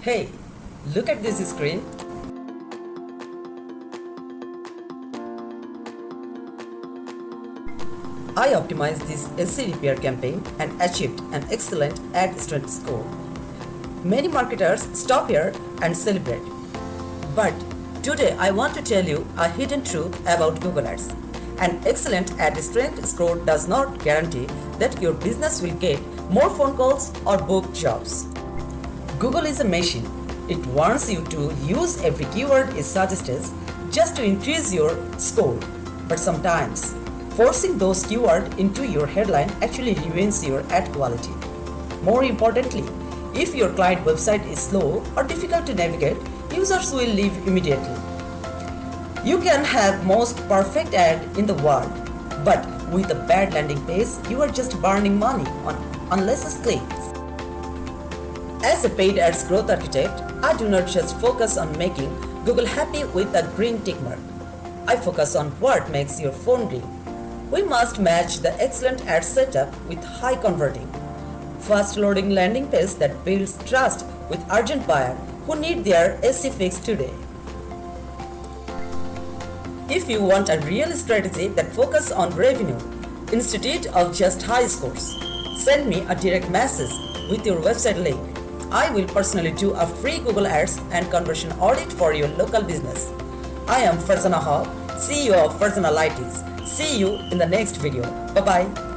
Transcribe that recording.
Hey, look at this screen. I optimized this AC repair campaign and achieved an excellent ad strength score. Many marketers stop here and celebrate. But today I want to tell you a hidden truth about Google Ads. An excellent ad strength score does not guarantee that your business will get more phone calls or book jobs. Google is a machine. It wants you to use every keyword it suggests just to increase your score. But sometimes, forcing those keywords into your headline actually ruins your ad quality. More importantly, if your client website is slow or difficult to navigate, users will leave immediately. You can have most perfect ad in the world, but with a bad landing page, you are just burning money on useless clicks. As a paid ads growth architect, I do not just focus on making Google happy with a green tick mark. I focus on what makes your phone ring. We must match the excellent ad setup with high converting, fast loading landing page that builds trust with urgent buyer who need their AC fixed today. If you want a real strategy that focuses on revenue instead of just high scores, send me a direct message with your website link. I will personally do a free Google Ads and conversion audit for your local business. I am Farzana Haq, CEO of Farzana Analytics. See you in the next video. Bye-bye.